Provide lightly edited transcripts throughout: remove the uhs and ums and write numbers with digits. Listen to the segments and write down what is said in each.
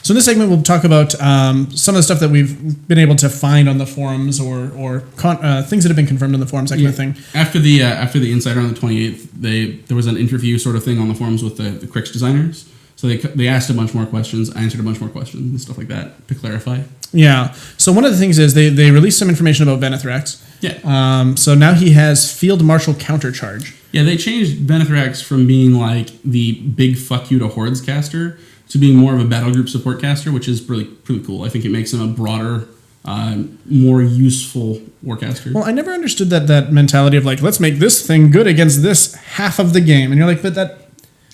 So in this segment, we'll talk about some of the stuff that we've been able to find on the forums or things that have been confirmed on the forums, that kind of thing. After the Insider on the 28th, there was an interview sort of thing on the forums with the Crix designers. So they asked a bunch more questions. I answered a bunch more questions and stuff like that to clarify. Yeah. So one of the things is they released some information about Venethrax. Yeah. So now he has Field Marshal Countercharge. Yeah, they changed Venethrax from being like the big fuck you to Hordes caster to being more of a battle group support caster, which is really pretty cool. I think it makes him a broader, more useful warcaster. Well, I never understood that mentality of like, let's make this thing good against this half of the game. And you're like, but that...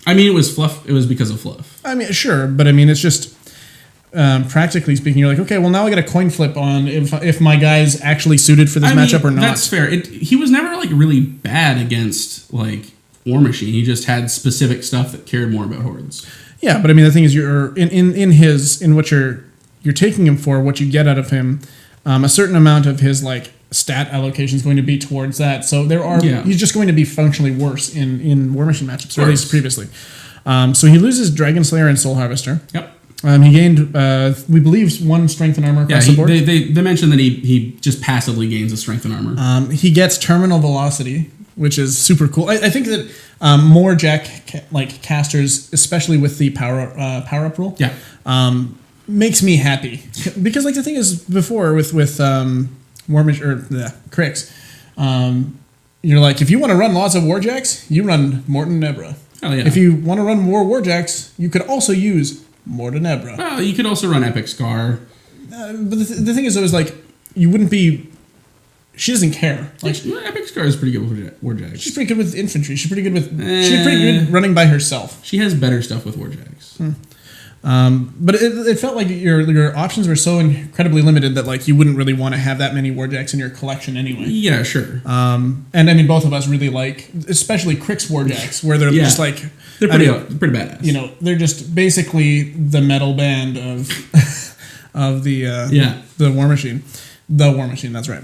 I mean, it was fluff. It was because of fluff. I mean, sure. But I mean, it's just... practically speaking, you're like, okay, well now I got a coin flip on if my guy's actually suited for this matchup or not. That's fair. He was never like really bad against like War Machine. He just had specific stuff that cared more about Hordes. Yeah, but I mean the thing is, you're in what you're taking him for, what you get out of him, a certain amount of his like stat allocation is going to be towards that. So he's just going to be functionally worse in War Machine matchups, or at least previously. So he loses Dragon Slayer and Soul Harvester. Yep. He gained, we believe, 1 strength and armor across the board. They mentioned that he just passively gains a strength and armor. He gets terminal velocity, which is super cool. I think that more Jack casters, especially with the power up rule, makes me happy because like the thing is before with Warmish or Crix, you're like, if you want to run lots of Warjacks, you run Morton Nebra. Oh, yeah. If you want to run more Warjacks, you could also use Morton Nebra. Well, you could also run Epic Scar. But the thing is, it was like, you wouldn't be... She doesn't care. Like, Epic Scar is pretty good with Warjacks. She's pretty good with infantry. She's pretty good running by herself. She has better stuff with Warjacks. But it felt like your options were so incredibly limited that like you wouldn't really want to have that many Warjacks in your collection anyway. Yeah, sure. And I mean, both of us really like, especially Crix Warjacks, where they're just like... They're pretty badass. You know, they're just basically the metal band of the War Machine. The War Machine, that's right.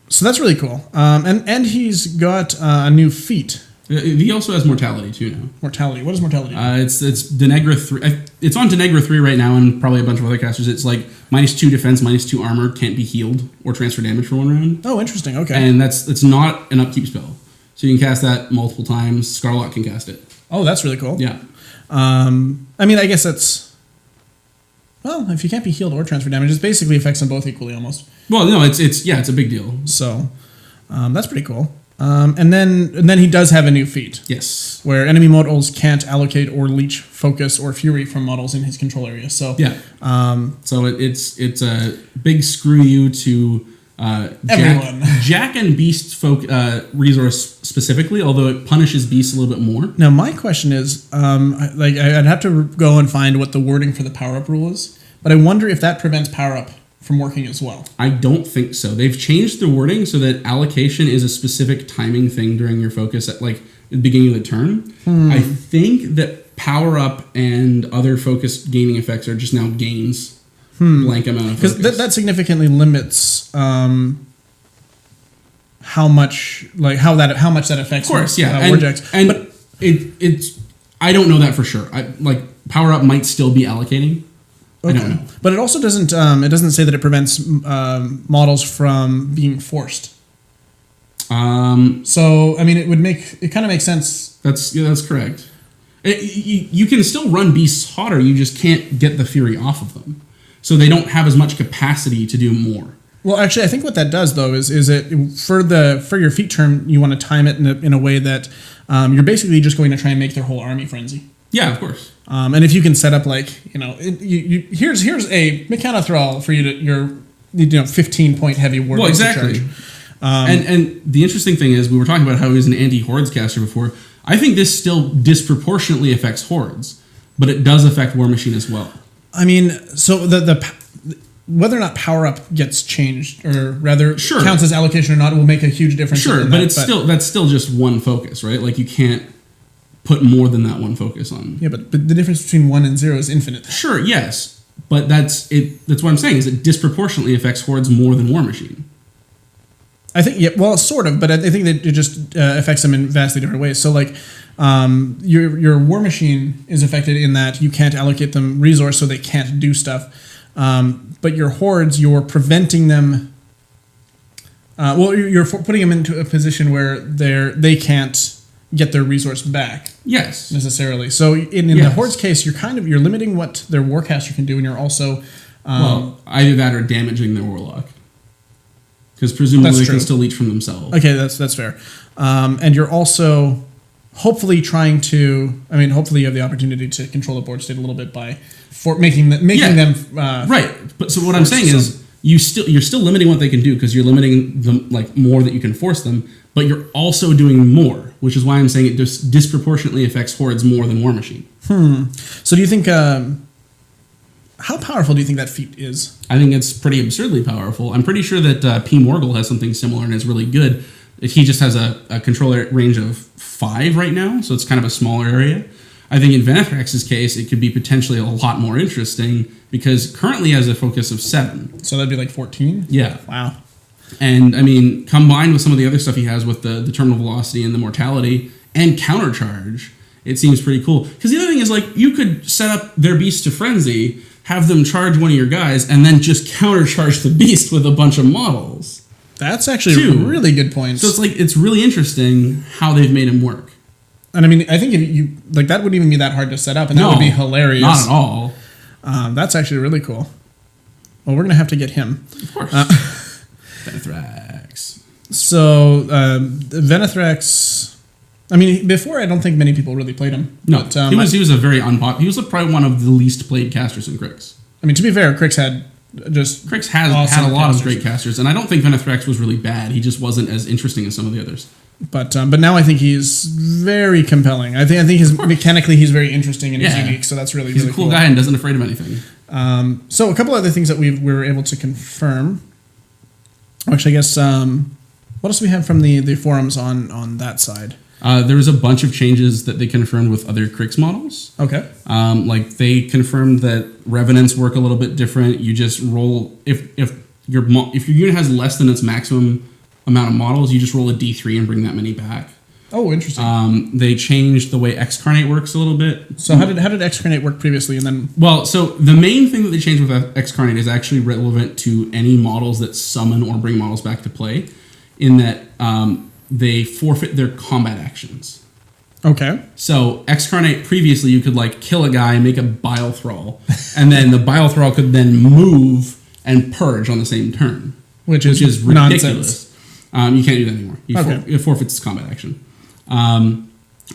So that's really cool. And he's got a new feat. He also has Mortality too now. Mortality. What is Mortality? It's Denegra 3. It's on Denegra 3 right now, and probably a bunch of other casters. It's like -2 defense, -2 armor, can't be healed or transfer damage for 1 round. Oh, interesting. Okay. And it's not an upkeep spell, so you can cast that multiple times. Scarlock can cast it. Oh, that's really cool. Yeah. I mean, I guess that's... Well, if you can't be healed or transfer damage, it basically affects them both equally almost. Well, no, it's a big deal. So, that's pretty cool. And then he does have a new feat. Yes. Where enemy models can't allocate or leech focus or fury from models in his control area. So yeah. So it's a big screw you to everyone. Jack and Beast resource specifically, although it punishes Beast a little bit more. Now my question is, I'd have to go and find what the wording for the power up rule is, but I wonder if that prevents power up from working as well. I don't think so. They've changed the wording so that allocation is a specific timing thing during your focus at like the beginning of the turn. I think that power up and other focus gaining effects are just now gains. Blank amount of focus. Because that significantly limits how much that affects. Of course, yeah. Warjacks. But it's I don't know that for sure. Power up might still be allocating. Okay. I don't know. But it also doesn't. It doesn't say that it prevents models from being forced. So I mean, it kind of makes sense. That's correct. You can still run beasts hotter. You just can't get the fury off of them, so they don't have as much capacity to do more. Well, actually, I think what that does though is it for your feat term, you want to time it in a way that you're basically just going to try and make their whole army frenzy. Yeah, of course. And if you can set up here's a Mechanothrall for you to your 15-point heavy war. Well, exactly. And the interesting thing is we were talking about how he was an anti-Hordes caster before. I think this still disproportionately affects Hordes, but it does affect War Machine as well. I mean, so the whether or not power up gets changed, or rather counts as allocation or not, will make a huge difference. Sure, but that's still just one focus, right? Like you can't put more than that one focus on. Yeah, but the difference between 1 and 0 is infinite. Sure, yes, but that's it. That's what I'm saying is it disproportionately affects Hordes more than War Machine. I think, yeah, well, sort of, but I think that it just affects them in vastly different ways. So, like, your war machine is affected in that you can't allocate them resource, so they can't do stuff. But your hordes, you're preventing them. You're putting them into a position where they can't get their resource back. Yes, necessarily. So, in the horde's case, you're limiting what their warcaster can do, and you're also either that or damaging their warlock. Because presumably they can still leech from themselves. Okay, that's fair. And you're also hopefully trying to. I mean, hopefully you have the opportunity to control the board state a little bit by making them right. But so what I'm saying is you're still limiting what they can do because you're limiting them like more that you can force them. But you're also doing more, which is why I'm saying it just disproportionately affects hordes more than War Machine. So do you think? How powerful do you think that feat is? I think it's pretty absurdly powerful. I'm pretty sure that P. Morgul has something similar and is really good. He just has a control range of 5 right now, so it's kind of a smaller area. I think in Venethrex's case, it could be potentially a lot more interesting because currently he has a focus of 7. So that'd be like 14? Yeah. Wow. And I mean, combined with some of the other stuff he has with the terminal velocity and the mortality and countercharge, it seems pretty cool. Because the other thing is, like, you could set up their beast to frenzy, have them charge one of your guys, and then just countercharge the beast with a bunch of models. That's actually a really good point. So it's really interesting how they've made him work. And I mean, I think if you like that wouldn't even be that hard to set up, and that would be hilarious. Not at all. That's actually really cool. Well, we're gonna have to get him. Of course. Venethrex. So Venethrex. I mean, before I don't think many people really played him. No, but, he was a very unpopular. He was probably one of the least played casters in Crix. I mean, to be fair, Crix had a lot of great casters, and I don't think Venethrex was really bad. He just wasn't as interesting as some of the others. But now I think he's very compelling. I think mechanically he's very interesting and he's unique. So that's really he's really a cool guy and doesn't afraid of anything. So a couple other things that we were able to confirm. Actually, I guess what else do we have from the forums on that side? There was a bunch of changes that they confirmed with other Crix models. Okay. Like they confirmed that Revenants work a little bit different. You just roll if your unit has less than its maximum amount of models, you just roll a D3 and bring that many back. Oh, interesting. They changed the way Excarnate works a little bit. So how did Excarnate work previously, and then? Well, so the main thing that they changed with Excarnate is actually relevant to any models that summon or bring models back to play, in that they forfeit their combat actions. Okay. So Excarnate previously you could like kill a guy, make a Bile Thrall, and then the Bile Thrall could then move and purge on the same turn, which is ridiculous. Nonsense. You can't do that anymore. It forfeits its combat action.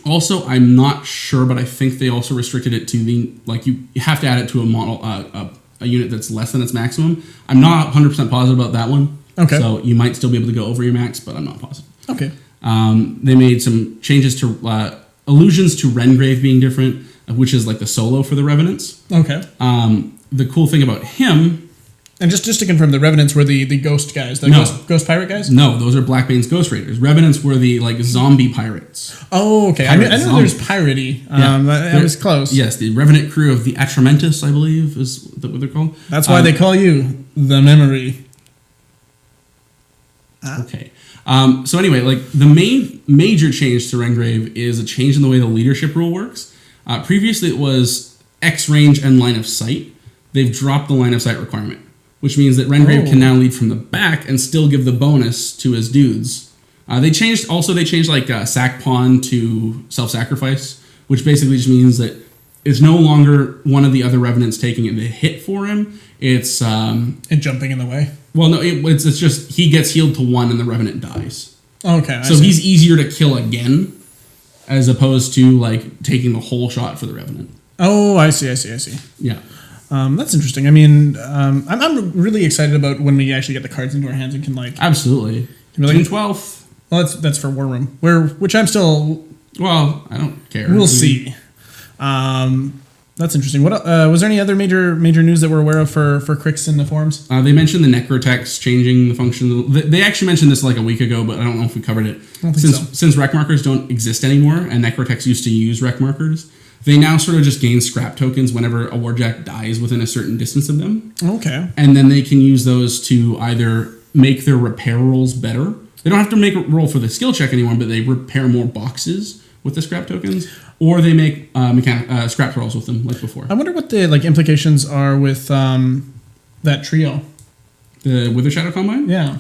Also, I'm not sure, but I think they also restricted it to you have to add it to a model, a unit that's less than its maximum. I'm not 100% positive about that one. Okay. So you might still be able to go over your max, but I'm not positive. Okay. They made some changes to allusions to Rengrave being different, which is like the solo for the Revenants. Okay. The cool thing about him. And just to confirm, the Revenants were the ghost guys, ghost pirate guys? No, those are Blackbane's Ghost Raiders. Revenants were the zombie pirates. Oh, okay. I know there's piratey. That was close. Yes, the Revenant crew of the Atramentus, I believe, is what they're called. That's why they call you the Memory. Okay. So anyway, the main major change to Rengrave is a change in the way the leadership rule works. Previously, it was X range and line of sight. They've dropped the line of sight requirement, which means that Rengrave can now lead from the back and still give the bonus to his dudes. They changed sack pawn to self-sacrifice, which basically just means that it's no longer one of the other Revenants taking the hit for him. It's and jumping in the way. Well, no, it's just he gets healed to 1 and the Revenant dies. Okay. So he's easier to kill again, as opposed to taking the whole shot for the Revenant. Oh, I see. Yeah. That's interesting. I mean, I'm really excited about when we actually get the cards into our hands and can absolutely. June 12th. Well, that's for War Room, which I'm still. Well, I don't care. We'll see. That's interesting. What was there any other major news that we're aware of for Crix in the forums? They mentioned the Necrotex changing the function. They actually mentioned this a week ago, but I don't know if we covered it. Since rec markers don't exist anymore, and Necrotex used to use rec markers, they now sort of just gain scrap tokens whenever a warjack dies within a certain distance of them. Okay. And then they can use those to either make their repair rolls better They don't have to make a roll for the skill check anymore, but they repair more boxes with the scrap tokens, or they make scrap rolls with them like before. I wonder what the implications are with that trio. The Wither Shadow Combine? Yeah.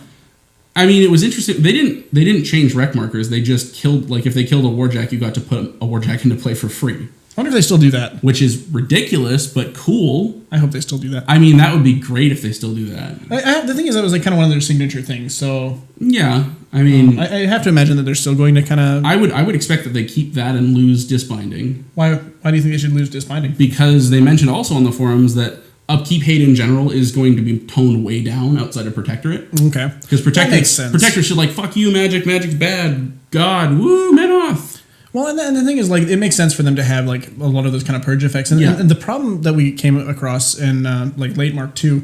I mean, it was interesting. They didn't change rec markers. They just killed, like, if they killed a Warjack, you got to put a Warjack into play for free. I wonder if they still do that. Which is ridiculous, but cool. I hope they still do that. I mean, that would be great if they still do that. The thing is, that was like kind of one of their signature things. So yeah, I mean, I have to imagine that they're still going to kind of. I would expect that they keep that and lose disbinding. Why do you think they should lose disbinding? Because they mentioned also on the forums that upkeep hate in general is going to be toned way down outside of Protectorate. Okay. Because Protector should like, fuck you, Magic's bad. God, woo, Menoth. Well, and the thing is, like, it makes sense for them to have like a lot of those kind of purge effects. And, and the problem that we came across in like late Mark II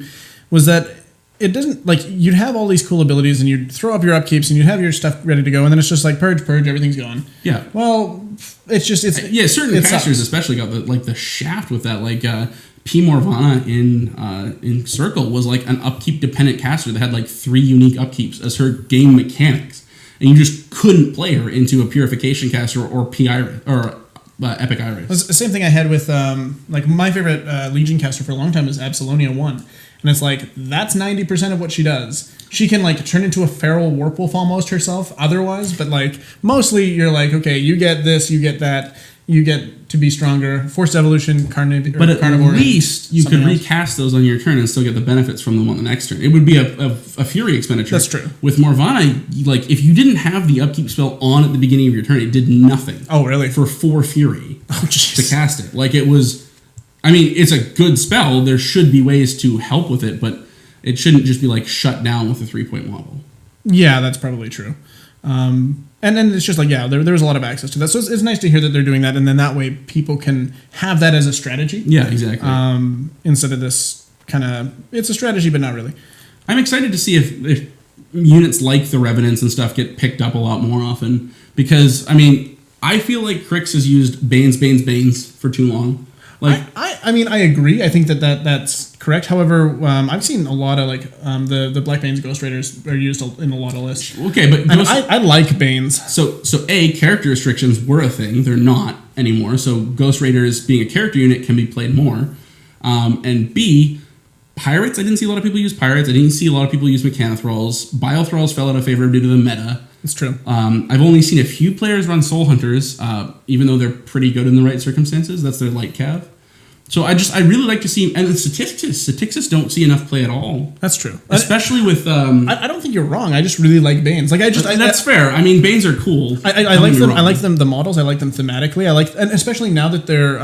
was that it doesn't, like, you'd have all these cool abilities and you'd throw up your upkeeps and you'd have your stuff ready to go, and then it's just like purge, everything's gone. Yeah. Well, it's certain casters especially got the shaft with that, like P. Morvana in Circle was like an upkeep dependent caster that had like 3 unique upkeeps as her game mechanics. And you just couldn't play her into a Purification caster or Epic Iris. It's the same thing I had with like my favorite Legion caster for a long time is Absolonia 1. And it's like, that's 90% of what she does. She can like turn into a feral Warpwolf almost herself otherwise, but like mostly you're like, okay, you get this, you get that, you get to be stronger. Forced Evolution, Carnivore. But at least you could recast those on your turn and still get the benefits from them on the next turn. It would be a Fury expenditure. That's true. With Morvana, like, if you didn't have the upkeep spell on at the beginning of your turn, it did nothing. Oh, really? For 4 Fury to cast it. Like, it was... I mean, it's a good spell. There should be ways to help with it, but it shouldn't just be, like, shut down with a 3-point model. Yeah, that's probably true. And then it's just like, yeah, there was a lot of access to that. So it's nice to hear that they're doing that, and then that way people can have that as a strategy. Yeah, exactly. Instead of this kind of, it's a strategy, but not really. I'm excited to see if units like the Revenants and stuff get picked up a lot more often, because, I mean, I feel like Crix has used Banes for too long. Like, I mean, I agree. I think that's correct. However, I've seen a lot of like the Black Banes Ghost Raiders are used in a lot of lists. Okay, but I like Banes. So character restrictions were a thing. They're not anymore. So Ghost Raiders being a character unit can be played more. And B, Pirates. I didn't see a lot of people use Pirates. I didn't see a lot of people use Mechanothralls. Biothralls fell out of favor due to the meta. It's true. I've only seen a few players run Soul Hunters, even though they're pretty good in the right circumstances. That's their light cav. So I really like to see, and the Statixis don't see enough play at all. That's true. Especially with... I don't think you're wrong. I just really like Banes. Like that's fair. I mean, Banes are cool. I like them. I like them. The models. I like them thematically. And especially now that they're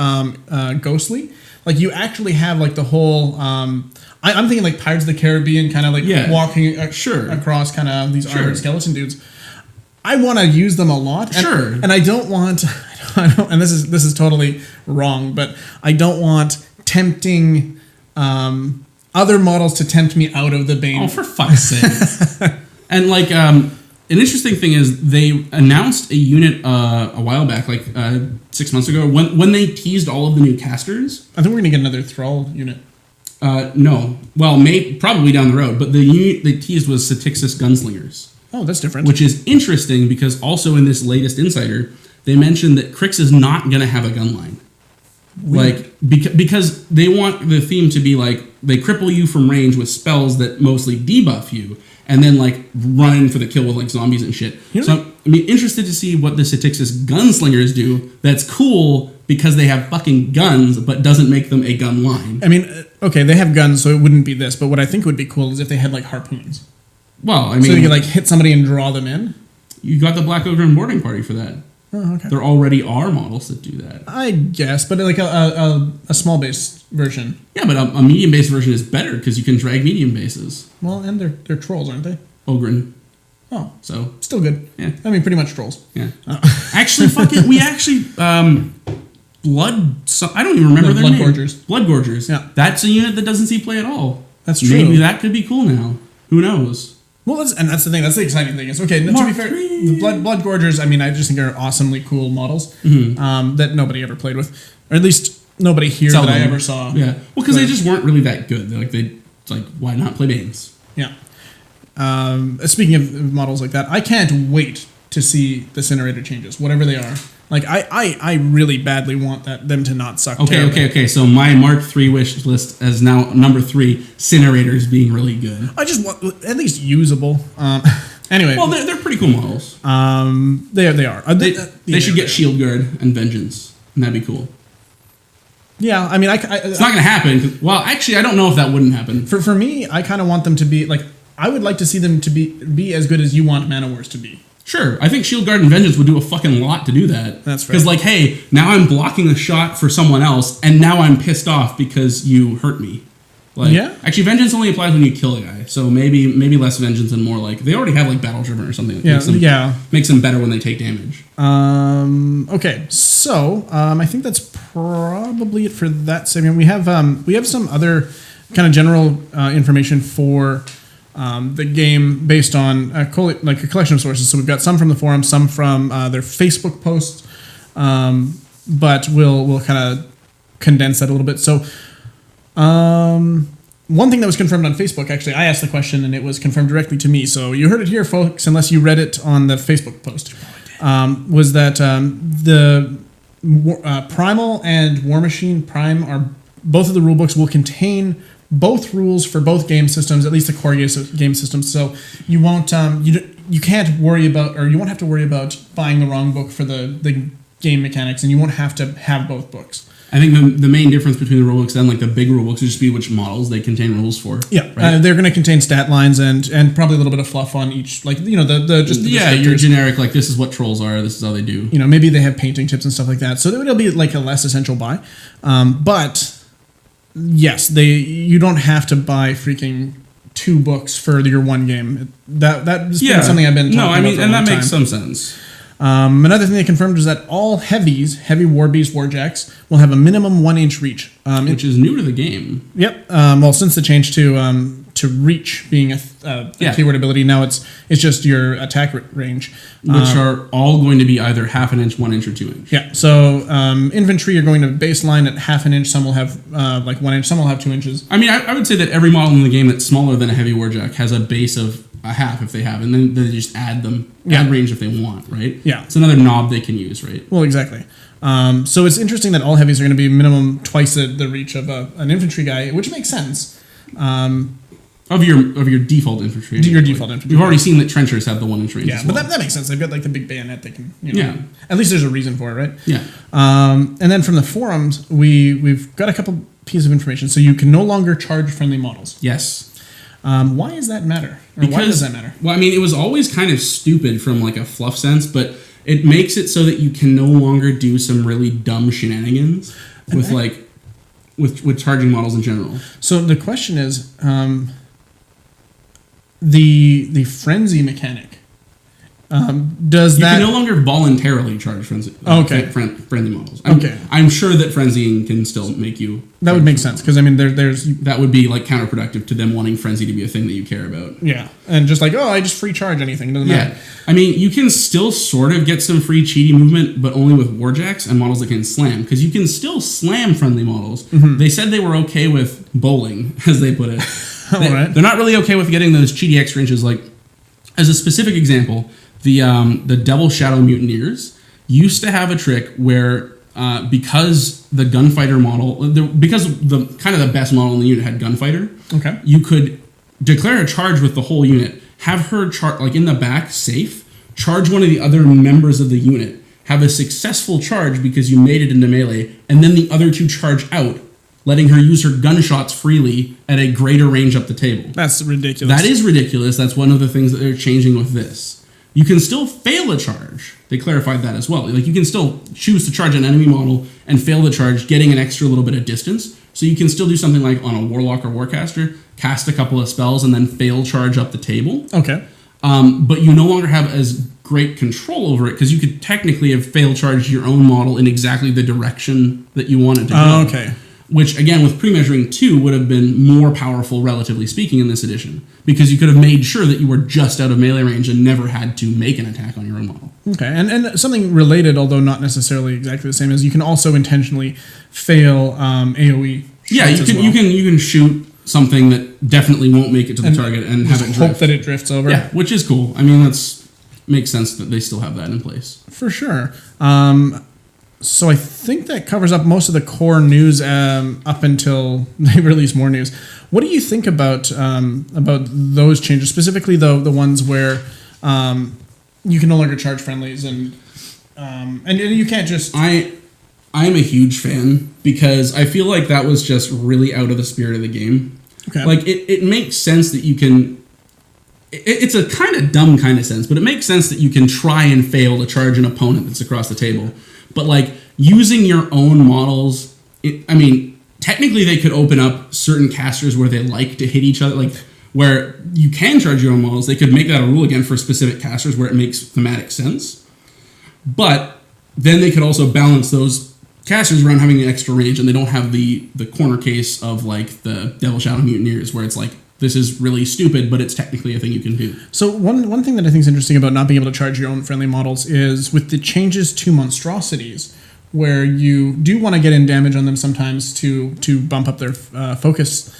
ghostly. Like, you actually have like the whole. I'm thinking like Pirates of the Caribbean, kind of like walking across kind of these armored skeleton dudes. I want to use them a lot. And I don't want. And this is totally wrong, but I don't want tempting other models to tempt me out of the Bane. Oh, for fuck's sake! And like, an interesting thing is they announced a unit a while back, like 6 months ago, when they teased all of the new casters. I think we're gonna get another Thrall unit. No, well, probably down the road, but the unit they teased was Statixis Gunslingers. Oh, that's different. Which is interesting because also in this latest Insider, they mentioned that Crix is not going to have a gun line. Like, because they want the theme to be like, they cripple you from range with spells that mostly debuff you, and then like run in for the kill with like zombies and shit. So I'm interested to see what the Statixis Gunslingers do that's cool because they have fucking guns, but doesn't make them a gun line. I mean, okay, they have guns, so it wouldn't be this, but what I think would be cool is if they had like harpoons. Well, I mean... So you could like hit somebody and draw them in? You got the Black Ogre and Boarding Party for that. Oh, okay. There already are models that do that. I guess, but like a small base version. Yeah, but a medium base version is better because you can drag medium bases. Well, and they're trolls, aren't they? Ogren. Oh, so still good. Yeah, I mean, pretty much trolls. Yeah. Actually, fuck it. We actually I don't even remember their name. Bloodgorgers. Bloodgorgers. Yeah, that's a unit that doesn't see play at all. That's true. Maybe that could be cool now. Who knows? Well, that's the thing. That's the exciting thing. Is okay. To be fair, the Bloodgorgers. I mean, I just think are awesomely cool models that nobody ever played with, or at least nobody here that I ever saw. Yeah. Well, because they just weren't really that good. It's like, why not play Banes? Yeah. speaking of models like that, I can't wait to see the Incinerator changes, whatever they are. Like, I really badly want them to not suck. Okay. So my Mark III wish list is now number 3, Incinerators being really good. I just want at least usable. Anyway. Well, they're pretty cool models. They are. They should get Shield Guard and Vengeance, and that'd be cool. Yeah, I mean, it's not going to happen. Well, actually, I don't know if that wouldn't happen. For me, I kind of want them to be, like, I would like to see them to be as good as you want Mana Wars to be. Sure, I think Shield Guard and Vengeance would do a fucking lot to do that. That's right. Because, like, hey, now I'm blocking a shot for someone else, and now I'm pissed off because you hurt me. Like, yeah. Actually, Vengeance only applies when you kill a guy, so maybe less Vengeance and more like they already have like Battle Driven or something. That makes them better when they take damage. Okay, so I think that's probably it for that segment. We have some other kind of general information for the game based on a collection of sources. So we've got some from the forum, some from their Facebook posts, but we'll kind of condense that a little bit. So one thing that was confirmed on Facebook, actually, I asked the question and it was confirmed directly to me. So you heard it here, folks, unless you read it on the Facebook post, was that the Primal and War Machine Prime are both of the rulebooks will contain both rules for both game systems, at least the core game systems. So you won't you can't worry about, or you won't have to worry about buying the wrong book for the game mechanics, and you won't have to have both books. I think the main difference between the rulebooks and like the big rulebooks would just be which models they contain rules for. Yeah, right? They're going to contain stat lines and probably a little bit of fluff on each, like your generic, like this is what trolls are, this is how they do. Maybe they have painting tips and stuff like that. So it'll be like a less essential buy, but yes, you don't have to buy freaking 2 books for your one game. That's been something I've been talking about for a long time. And that makes some sense. Another thing they confirmed is that all heavy War Beast Warjacks will have a minimum 1-inch reach, which is new to the game. Yep. Well, since the change to reach being a keyword ability, now it's just your attack range, which are all going to be either 1/2 inch, 1 inch, or 2 inch. Yeah. So infantry are going to baseline at 1/2 inch. Some will have 1 inch. Some will have 2 inches. I mean, I would say that every model in the game that's smaller than a heavy Warjack has a base of a 1/2 if they have, and then they just add range if they want, right? Yeah. It's another knob they can use, right? Well, exactly. So it's interesting that all heavies are going to be minimum twice the reach of an infantry guy, which makes sense. Of your default infantry. Your default infantry. We've already seen that trenchers have the 1-inch range. Yeah, as well. But that makes sense. They've got like the big bayonet. They can. Yeah. At least there's a reason for it, right? Yeah. And then from the forums, we've got a couple pieces of information. So you can no longer charge friendly models. Yes. Why does that matter? Why does that matter? Well, I mean, it was always kind of stupid from like a fluff sense, but it makes it so that you can no longer do some really dumb shenanigans with charging models in general. So the question is, the frenzy mechanic. Does you that... can no longer voluntarily charge friendly models. I'm sure that frenzying can still make you... That would make sense, because I mean, there's... That would be like counterproductive to them wanting frenzy to be a thing that you care about. Yeah, and just like, I just free charge anything, doesn't matter. I mean, you can still sort of get some free cheaty movement, but only with Warjacks and models that can slam, because you can still slam friendly models. Mm-hmm. They said they were okay with bowling, as they put it. They're not really okay with getting those cheaty extra inches. Like, as a specific example... The Devil Shadow Mutineers used to have a trick where because the gunfighter model, because the kind of the best model in the unit had gunfighter, you could declare a charge with the whole unit, have her like in the back safe, charge one of the other members of the unit, have a successful charge because you made it into melee, and then the other 2 charge out, letting her use her gunshots freely at a greater range up the table. That's ridiculous. That is ridiculous. That's one of the things that they're changing with this. You can still fail a charge. They clarified that as well. Like, you can still choose to charge an enemy model and fail the charge, getting an extra little bit of distance. So you can still do something like on a Warlock or Warcaster, cast a couple of spells and then fail charge up the table. Okay. But you no longer have as great control over it, because you could technically have fail charged your own model in exactly the direction that you wanted to go. Okay. Which, again, with pre-measuring 2 would have been more powerful, relatively speaking, in this edition. Because you could have made sure that you were just out of melee range and never had to make an attack on your own model. Okay, and something related, although not necessarily exactly the same, is you can also intentionally fail AoE. Yeah, you can shoot something that definitely won't make it to the target and have it drift. Hope that it drifts over. Yeah, which is cool. I mean, makes sense that they still have that in place. For sure. So I think that covers up most of the core news up until they release more news. What do you think about those changes, specifically the ones where you can no longer charge friendlies and you can't just... I'm a huge fan because I feel like that was just really out of the spirit of the game. Okay. Like it makes sense that you can... It's a kind of dumb kind of sense, but it makes sense that you can try and fail to charge an opponent that's across the table. But like using your own models, technically they could open up certain casters where they like to hit each other, like where you can charge your own models. They could make that a rule again for specific casters where it makes thematic sense. But then they could also balance those casters around having the extra range, and they don't have the corner case of like the Devil Shadow Mutineers where it's like, this is really stupid, but it's technically a thing you can do. So one thing that I think is interesting about not being able to charge your own friendly models is with the changes to monstrosities, where you do want to get in damage on them sometimes to bump up their focus.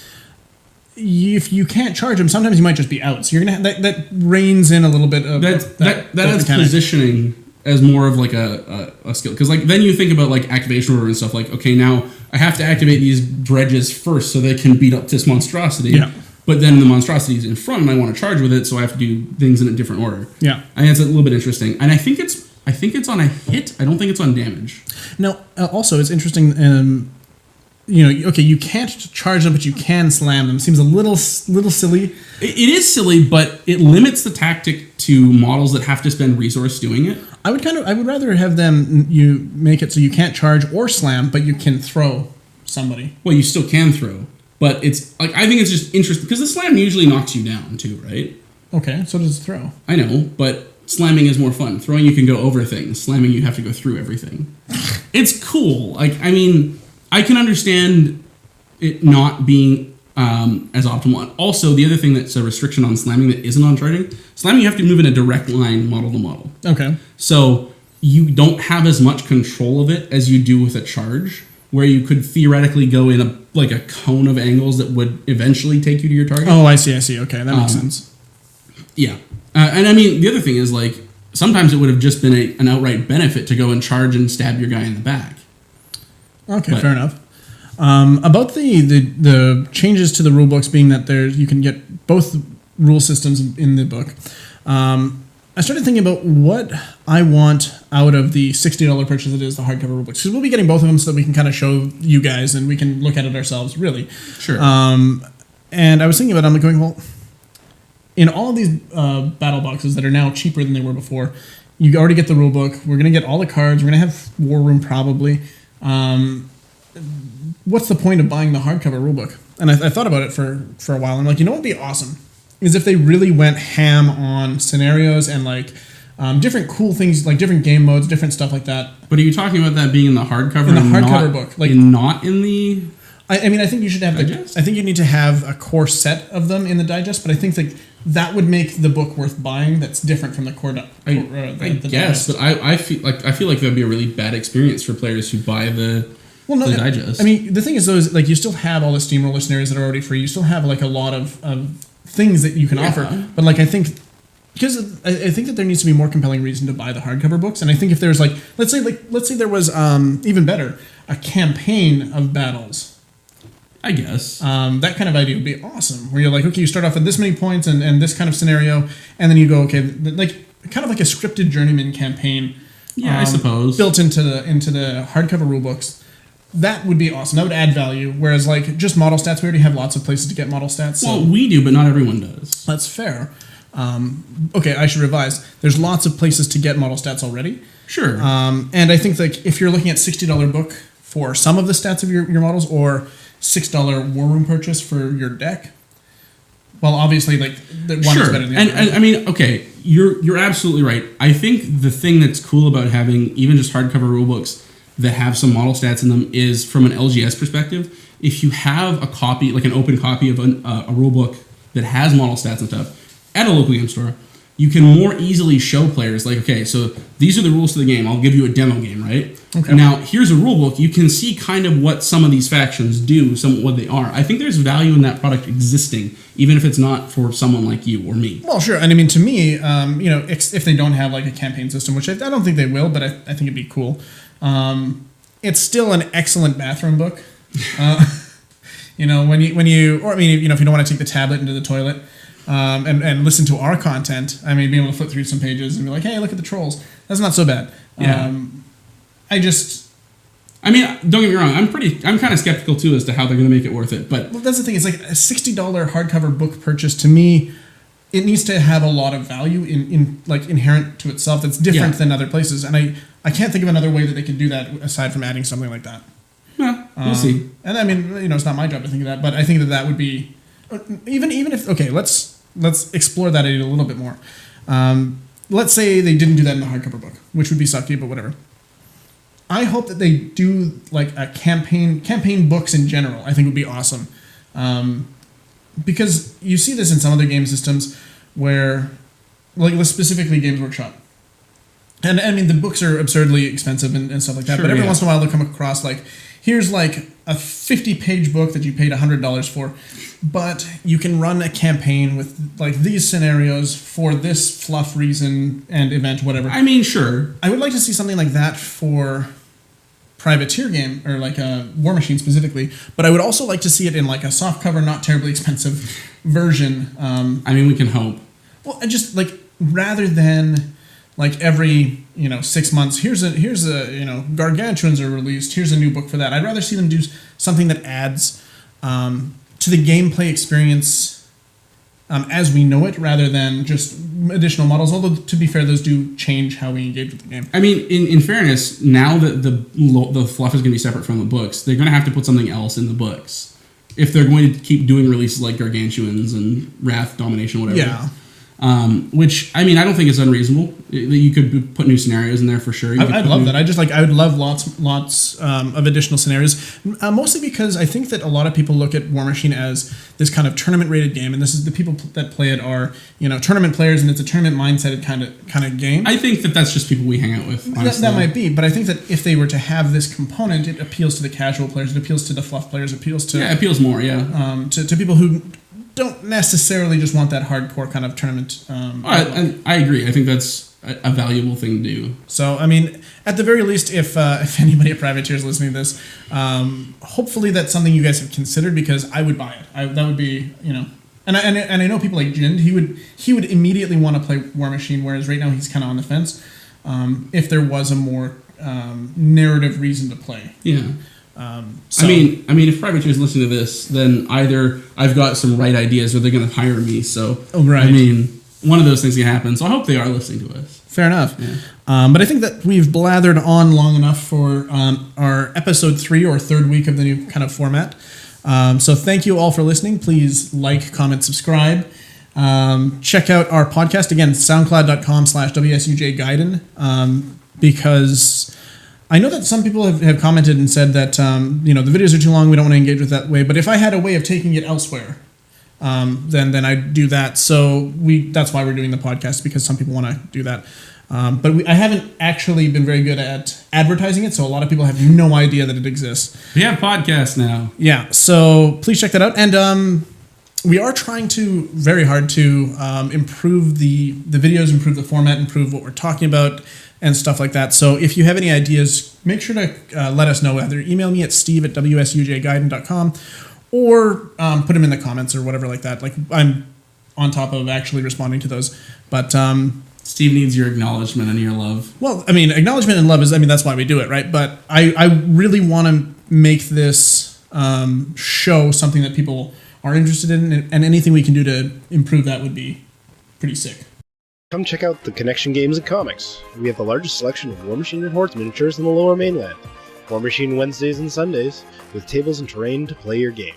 If you can't charge them, sometimes you might just be out. So you're gonna that reins in a little bit of that is positioning as more of like a skill, because like then you think about like activation order and stuff, like, okay, now I have to activate these dredges first so they can beat up this monstrosity. Yeah. But then the monstrosity is in front and I want to charge with it, so I have to do things in a different order. Yeah. I think it's a little bit interesting. And I think it's on a hit. I don't think it's on damage. Now, also, it's interesting, okay, you can't charge them, but you can slam them. Seems a little silly. It is silly, but it limits the tactic to models that have to spend resource doing it. I would rather have them, you make it so you can't charge or slam, but you can throw somebody. Well, you still can throw. But it's like, I think it's just interesting because the slam usually knocks you down too, right? Okay, so does the throw. I know, but slamming is more fun. Throwing, you can go over things. Slamming, you have to go through everything. It's cool. Like, I mean, I can understand it not being as optimal. Also, the other thing that's a restriction on slamming that isn't on charging, slamming you have to move in a direct line model to model. Okay. So you don't have as much control of it as you do with a charge, where you could theoretically go in a cone of angles that would eventually take you to your target. Oh, I see. Okay, that makes sense. Yeah. And I mean, the other thing is, like, sometimes it would have just been an outright benefit to go and charge and stab your guy in the back. Okay, fair enough. About the changes to the rule books being that you can get both rule systems in the book, I started thinking about what I want out of the $60 purchase that is the hardcover rulebooks, because we'll be getting both of them so that we can kind of show you guys and we can look at it ourselves, really. Sure. And I was thinking about it, I'm going, well, in all of these battle boxes that are now cheaper than they were before, you already get the rulebook. We're going to get all the cards. We're going to have War Room probably. What's the point of buying the hardcover rulebook? And I thought about it for a while. I'm like, you know what would be awesome? Is if they really went ham on scenarios and like different cool things, like different game modes, different stuff like that. But are you talking about that being in the hardcover? In the hardcover book, like not in the. I mean, I think you should have digest? I think you need to have a core set of them in the digest, but I think that would make the book worth buying. That's different from the core. I guess, digest. But I feel like that'd be a really bad experience for players who buy the. Well, no, the digest. I mean, the thing is, though, is like you still have all the steamroller scenarios that are already free. You still have like a lot of things that you can offer, but like I think that there needs to be more compelling reason to buy the hardcover books. And I think if there's let's say there was even better, a campaign of battles. I guess that kind of idea would be awesome. Where you're like, okay, you start off at this many points and this kind of scenario, and then you go, okay, like kind of like a scripted journeyman campaign. Yeah, I suppose built into the hardcover rule books. That would be awesome. That would add value. Whereas, like, just model stats, we already have lots of places to get model stats. Well, we do, but not everyone does. That's fair. Okay, I should revise. There's lots of places to get model stats already. Sure. And I think, like, if you're looking at $60 book for some of the stats of your models or $6 War Room purchase for your deck, well, obviously, like, the one is better than the other. And I mean, okay, you're absolutely right. I think the thing that's cool about having even just hardcover rulebooks that have some model stats in them is from an LGS perspective. If you have a copy, like an open copy of a rule book that has model stats and stuff at a local game store, you can more easily show players like, okay, so these are the rules to the game. I'll give you a demo game, right? Okay. Now here's a rule book. You can see kind of what some of these factions do, what they are. I think there's value in that product existing, even if it's not for someone like you or me. Well, sure. And I mean, to me, if they don't have like a campaign system, which I don't think they will, but I think it'd be cool. It's still an excellent bathroom book. If you don't want to take the tablet into the toilet. And listen to our content. I mean, being able to flip through some pages and be like, hey, look at the trolls. That's not so bad. Yeah. I mean, don't get me wrong. I'm kind of skeptical too as to how they're going to make it worth it. But that's the thing. It's like a $60 hardcover book purchase. To me, it needs to have a lot of value in like inherent to itself. That's different than other places. And I can't think of another way that they could do that aside from adding something like that. Yeah, we'll see. And I mean, it's not my job to think of that, but I think that would be even if let's explore that idea a little bit more. Let's say they didn't do that in the hardcover book, which would be sucky, but whatever. I hope that they do like a campaign books in general. I think would be awesome, because you see this in some other game systems where, like specifically Games Workshop. And I mean the books are absurdly expensive and stuff like that. Sure, but every once in a while they'll come across like, here's like a 50-page book that you paid $100 for, but you can run a campaign with like these scenarios for this fluff reason and event, whatever. I mean, sure. I would like to see something like that for Privateer game or like a War Machine specifically, but I would also like to see it in like a softcover, not terribly expensive version. I mean, we can hope. Well, just like rather than like every 6 months, here's a Gargantuans are released. Here's a new book for that. I'd rather see them do something that adds to the gameplay experience as we know it, rather than just additional models. Although to be fair, those do change how we engage with the game. I mean, in fairness, now that the fluff is going to be separate from the books, they're going to have to put something else in the books if they're going to keep doing releases like Gargantuans and Wrath, Domination, whatever. Yeah. Which, I mean, I don't think is unreasonable. You could put new scenarios in there for sure. I'd love that. I would love lots of additional scenarios, mostly because I think that a lot of people look at War Machine as this kind of tournament rated game, and this is the people that play it are tournament players, and it's a tournament mindset kind of game. I think that's just people we hang out with. That might be, but I think that if they were to have this component, it appeals to the casual players, it appeals to the fluff players, it appeals more, yeah. To people who don't necessarily just want that hardcore kind of tournament. I agree. I think that's a valuable thing to do. So, I mean, at the very least, if anybody at Privateer is listening to this, hopefully that's something you guys have considered, because I would buy it. That would be, and I know people like Jind. He would immediately want to play War Machine, whereas right now he's kind of on the fence. If there was a more narrative reason to play. Yeah. I mean, if Privateer is listening to this, then either I've got some right ideas or they're going to hire me. So, right. I mean, one of those things can happen. So I hope they are listening to us. Fair enough. Yeah. But I think that we've blathered on long enough for our episode 3 or third week of the new kind of format. So thank you all for listening. Please like, comment, subscribe. Check out our podcast. Again, soundcloud.com/WSUJ Gaiden, because I know that some people have commented and said that the videos are too long, we don't want to engage with that way. But if I had a way of taking it elsewhere, then I'd do that. So that's why we're doing the podcast, because some people want to do that. But I haven't actually been very good at advertising it, so a lot of people have no idea that it exists. We have podcasts now. Yeah, so please check that out. And we are trying very hard to improve the videos, improve the format, improve what we're talking about, and stuff like that. So if you have any ideas, make sure to let us know. Either email me at steve@wsujgaiden.com or put them in the comments or whatever like that. Like, I'm on top of actually responding to those. But Steve needs your acknowledgement and your love. Well, I mean, acknowledgement and love that's why we do it, right? But I really want to make this show something that people are interested in, and anything we can do to improve that would be pretty sick. Come check out the Connection Games and Comics. We have the largest selection of War Machine and Hordes miniatures in the Lower Mainland. War Machine Wednesdays and Sundays, with tables and terrain to play your game.